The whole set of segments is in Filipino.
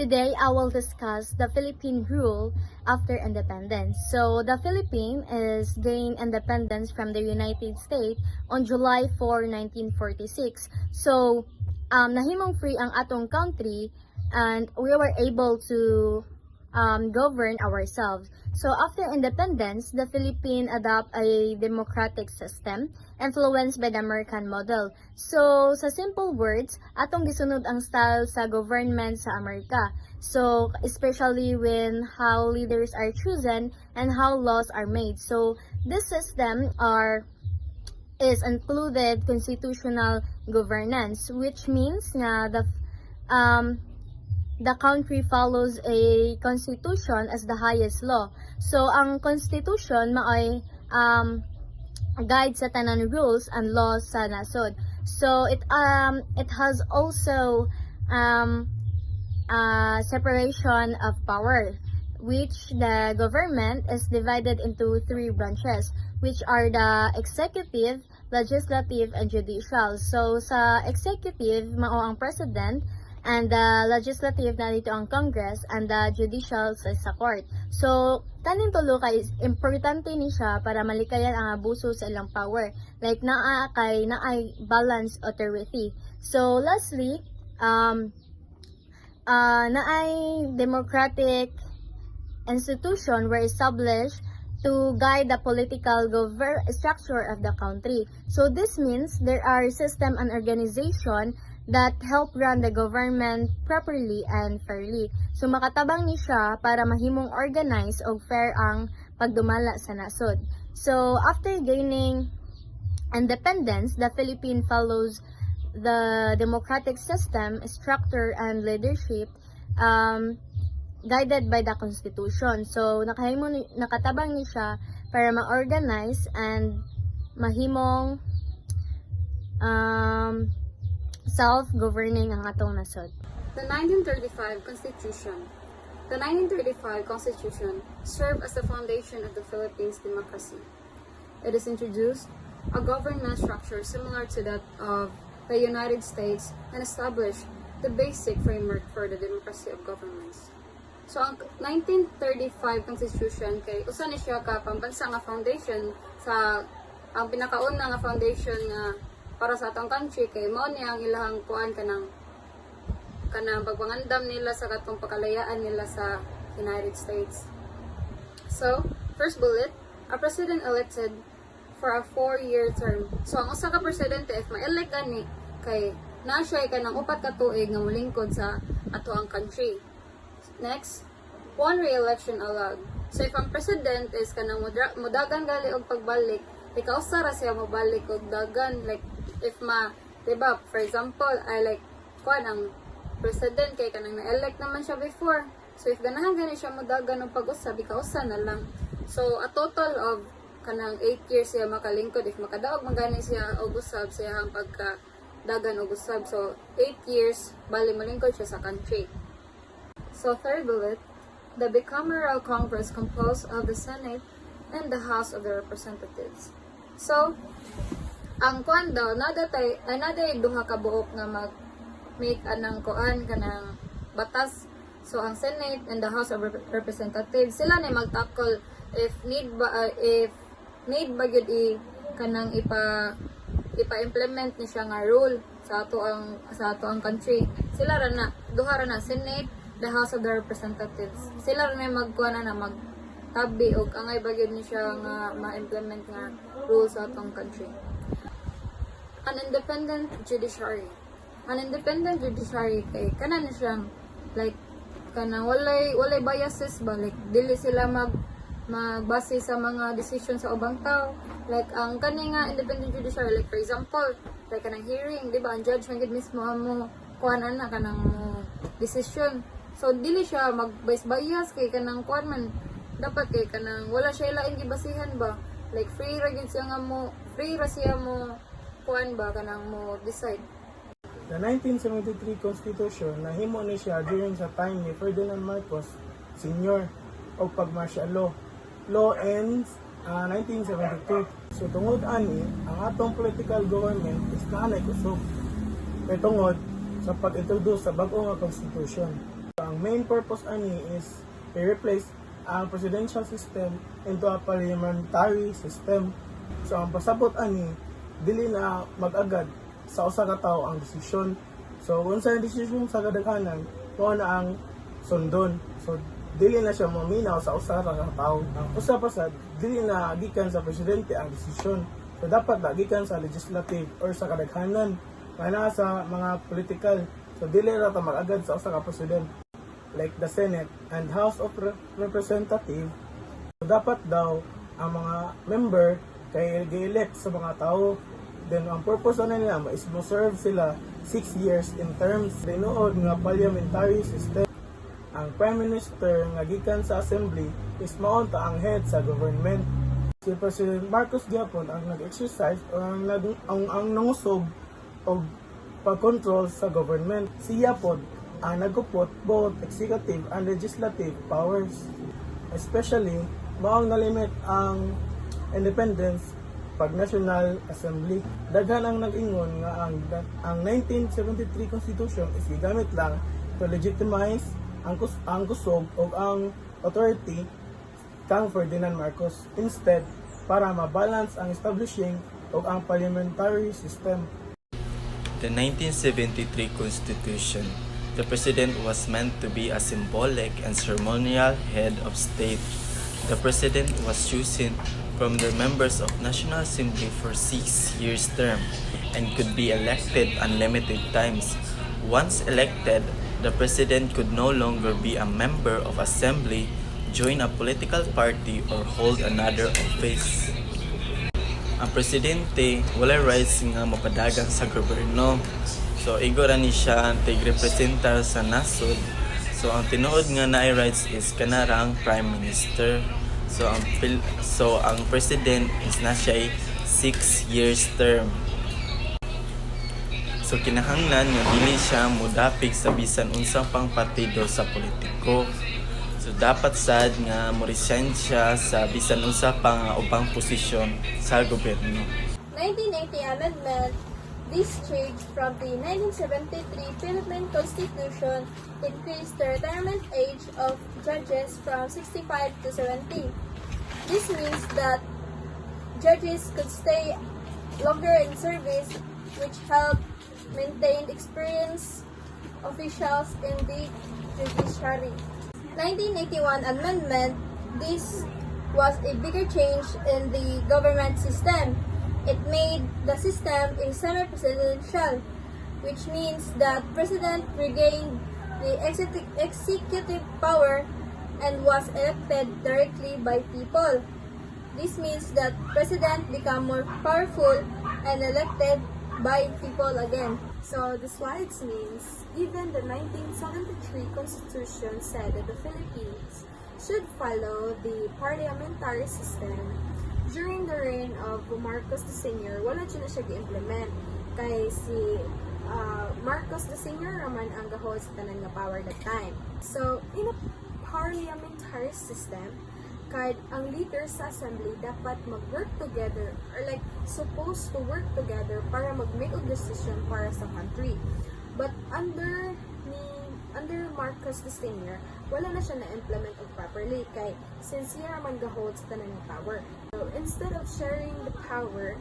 Today, I will discuss the Philippine rule after independence. So, the Philippines is gained independence from the United States on July 4, 1946. So, nahimong free ang atong country and we were able to govern ourselves. So after independence, the Philippines adopt a democratic system influenced by the American model. So sa simple words, atong gisunod ang style sa government sa Amerika. So especially when how leaders are chosen and how laws are made. So this system is included constitutional governance, which means na the country follows a constitution as the highest law. So, ang constitution maay guide sa tanan rules and laws sa nasod. So, it has also separation of power, which the government is divided into three branches, which are the executive, legislative, and judicial. So, sa executive, mao ang president, and the legislative na dito ang Congress, and the judicial sa court. So, taning tulo kay importante ni siya para malikayan ang abuso sa ilang power. Like naay balance authority. So, lastly, naay democratic institution were established to guide the political structure of the country. So, this means there are system and organization that help run the government properly and fairly. So makatabang ni siya para mahimong organize o fair ang pagdumala sa nasod. So after gaining independence, the Philippines follows the democratic system, structure, and leadership guided by the Constitution. So nakatabang ni siya para ma-organize and mahimong self-governing ang atong nasod. The 1935 Constitution. The 1935 Constitution served as the foundation of the Philippines democracy. It has introduced a government structure similar to that of the United States and established the basic framework for the democracy of governments. So ang 1935 Constitution kay usa ni siya ka pambansa nga foundation sa ang pinakauna nga foundation nga para sa atong country kay mao ni ang ilahang kuan kanang pagpangandam nila sa katong pakalayaan nila sa United States. So, first bullet, a president elected for a 4-year term. So, ang usa ka presidente if ma-elect ani kay na siya kanang 4 ka tuig nga molingkod sa ato ang country. Next, one re-election allowed. So, if ang president is kanang mudagan gali og pagbalik, ikaw ra siya mobalik og dagan like if diba, for example, I like kuan ang president kay kanang na-elect naman siya before. So if ganahan gani siya modagan og pag-usab, ikausa na lang. So a total of kanang 8 years siya makalingkod if makadaog man gani siya og usab siya ang pagka-dagan og usab. So 8 years bali malingkod siya sa country. So third bullet, the bicameral Congress composed of the Senate and the House of the Representatives. So ang kuan daw naday duha ka buok nga mag-make anang kuan kanang batas. So ang Senate and the House of Representatives sila ni mag-tackle if need ba gyud kanang ipa-implement ni siya nga rule sa ato ang country. Sila ra na duha ra na Senate, the House of the Representatives. Sila ra na magkuan na magtabi og angay ba gyud ni siya nga ma-implement nga rule sa atong country. An independent judiciary. An independent judiciary kay kana na siyang like kanang walay biases ba like dili sila magbase sa mga decision sa ubang tao. Like ang kani nga independent judiciary like for example like kanang hearing, di ba ang judge man gid mismo amo kuan ana kanang decision. So dili siya mag-bias kay kanang kuan man dapat kay kanang wala siya lain gibasihan ba like free ra siya mo kuan ba kanang mo decide. The 1973 Constitution nahimo ni siya during sa time ni Ferdinand Marcos Sr. o pag-martial law. Law ends 1972. So tungod ani ang atong political government is naanay kusog. Kay tungod sa pag-introduce sa bag-o nga constitution. Ang main purpose ani is i-replace ang presidential system into a parliamentary system. So ang pasabot ani dili na mag-agad sa usa ka tawo ang desisyon. So unsa ang desisyon sa kadaghanan mao na ang sundon. So dili na siya maminaw sa usa ka tawo. Ang usa pa sad dili na gikan sa presidente ang desisyon. So dapat na gikan sa legislative or sa kadaghanan kana sa mga political. So dili ra ta mag-agad sa usa ka president like the Senate and House of Representative. So dapat daw ang mga member kay gi-elect sa mga tao. Then ang purpose na nila is mo serve sila 6 years in terms. Tinuod nga parliamentary system. Ang Prime Minister nga gikan sa Assembly is maunta ang head sa government. Si President Marcos gyapon ang nag-exercise o ang nangusog og pag-control sa government. Siya pod ang nagupot both executive and legislative powers. Especially, maong nalimit ang independence pag National Assembly. Daghan ang nag-ingon nga ang 1973 Constitution is gigamit lang to legitimize ang kusog o ang authority kang Ferdinand Marcos. Instead, para mabalance ang establishing o ang parliamentary system. The 1973 Constitution, the President was meant to be a symbolic and ceremonial head of state. The President was chosen from the members of National Assembly for 6 years term and could be elected unlimited times. Once elected, the President could no longer be a member of Assembly, join a political party, or hold another office. Ang presidente wala rights nga mapadagan sa gobyerno. So igora ni siya tig-representar sa nasod. So ang tinuod nga naay rights is kanarang prime minister. So ang president is na siya 6 years term. So kinahanglan nga dili siya modapig sa bisan unsang pang partido sa politiko. So dapat sad nga mo-resign siya sa bisan unsa pang ubang posisyon sa gobyerno. 1980 Amendment. This change from the 1973 Philippine Constitution increased the retirement age of judges from 65 to 70. This means that judges could stay longer in service, which helped maintain experienced officials in the judiciary. 1981 Amendment. This was a bigger change in the government system. It made the system a semi-presidential, which means that President regained the executive power and was elected directly by people. This means that President became more powerful and elected by people again. So the slides means even the 1973 Constitution said that the Philippines should follow the parliamentary system. During the reign of Marcos the Sr., wala na siya gi-implement. Kay si Marcos the Sr. naman ang gahol sa tanan nga power that time. So, in a parliamentary system, kahit ang leaders sa assembly dapat mag-work together or like supposed to work together para mag-make a decision para sa country. But under Marcos the Sr., wala na siya na-implement properly kay sincere man gahold sa tanan ng power. So instead of sharing the power,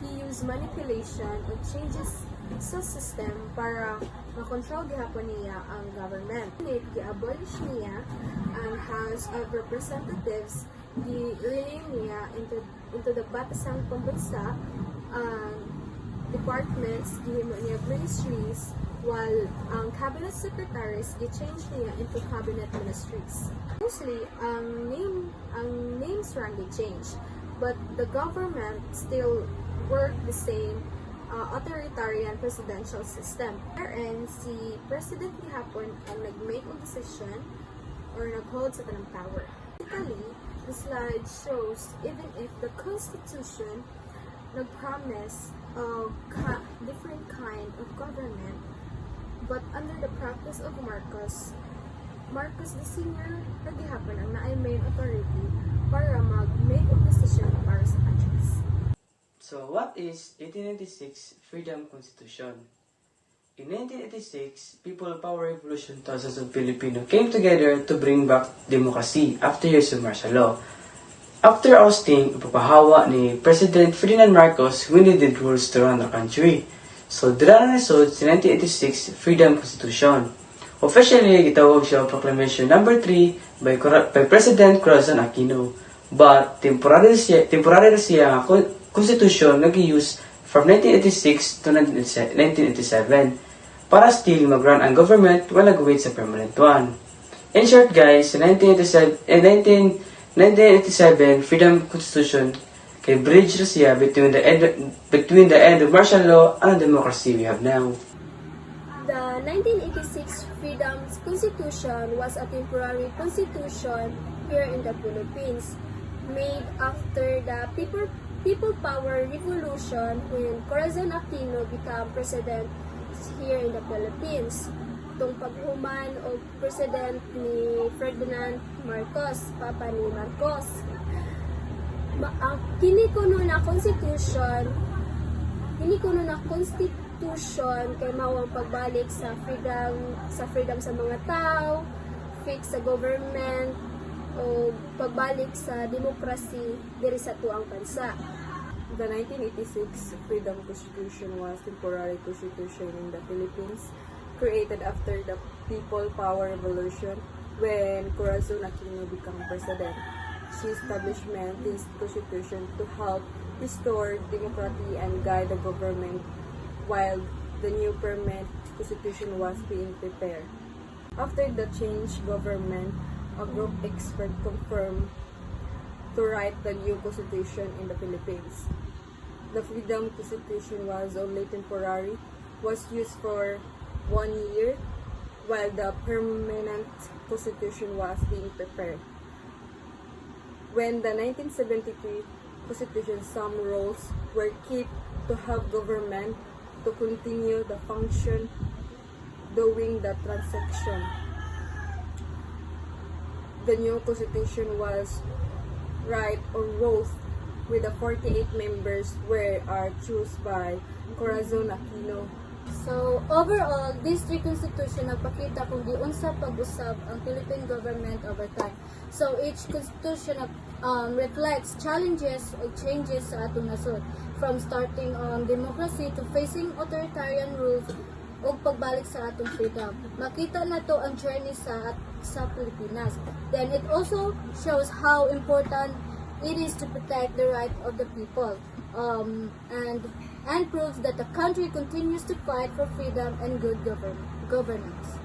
he used manipulation or changes sa system para makontrol gihapon niya ang government. Gi-abolish niya ang House of Representatives, gi-rename niya into the Batasang Pambansa, ang departments, gihimo niya ministries, while ang cabinet secretaries gi-change niya into cabinet ministries. Mostly, ang names rang gi-change, but the government still work the same authoritarian presidential system. Wherein si President gihapon ang nag-make of decision or nag-hold sa tanang power. Basically, the slide shows even if the Constitution nag-promise of different kind of government, but under the practice of Marcos the Sr. gihapon ang naay main authority para mag-make of decision para sa countries. So what is 1896 Freedom Constitution? In 1986, People Power Revolution thousands of Filipinos came together to bring back democracy after years of martial law. After ousting ipapahawa ni President Ferdinand Marcos who needed rules to run the country. So, dira na nasod sa 1986 Freedom Constitution. Officially, gitawag siya Proclamation Number 3 by President Corazon Aquino. But, temporary siya nga constitution nag-use from 1986 to 1987 para still mag-run ang government while nag-wait sa permanent one. In short guys, sa 1987 Freedom Constitution kay bridge na siya between the end of martial law and the democracy we have now. The 1986 Freedom Constitution was a temporary constitution here in the Philippines, made after the People Power Revolution when Corazon Aquino became president here in the Philippines. Itong paghuman o president ni Ferdinand Marcos, papa ni Marcos. Ang kini kuno na constitution kay mao ang pagbalik sa freedom sa mga tao, fix sa government o pagbalik sa demokrasy diri sa tuang bansa. The 1986 Freedom Constitution was temporary constitution in the Philippines, created after the People Power Revolution when Corazon Aquino became president. She established this constitution to help restore democracy and guide the government while the new permanent constitution was being prepared. After the change government, a group expert confirmed to write the new constitution in the Philippines. The Freedom Constitution was only temporary, was used for 1 year, while the permanent constitution was being prepared. When the 1973 constitution, some rules were kept to help government to continue the function during the transaction. The new constitution was wrote with the 48 members are chosen by Corazon Aquino. So, overall, this three constitution nagpakita kung di unsa pag-usab ang Philippine government over time. So, each constitution reflects challenges or changes sa atong nasod, from starting on democracy to facing authoritarian rules o pagbalik sa atong freedom. Makita na to ang journey sa Pilipinas. Then, it also shows how important it is to protect the right of the people, and proves that the country continues to fight for freedom and good governance.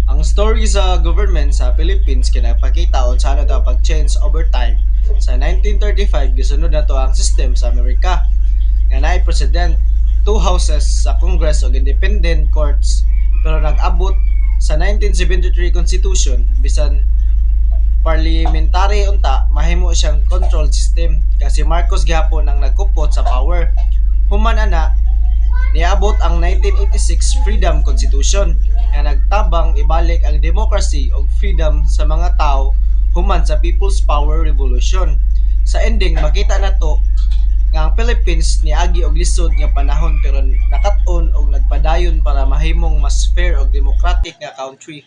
Ang story sa government sa Philippines kinapakita on sa to pag-change over time. Sa 1935 gisunod na to ang system sa Amerika nga naay president, 2 houses sa Congress ug independent courts, pero nag-abot sa 1973 Constitution bisan parliamentary unta mahimo siyang control system kasi Marcos gihapon ang nagkupot sa power. Human ana niabot ang 1986 Freedom Constitution nga nagtabang ibalik ang democracy ug freedom sa mga tao human sa People's Power Revolution. Sa ending makita na to nga ang Philippines niagi og lisod nga panahon pero nakat-on og nagpadayon para mahimong mas fair ug democratic nga country.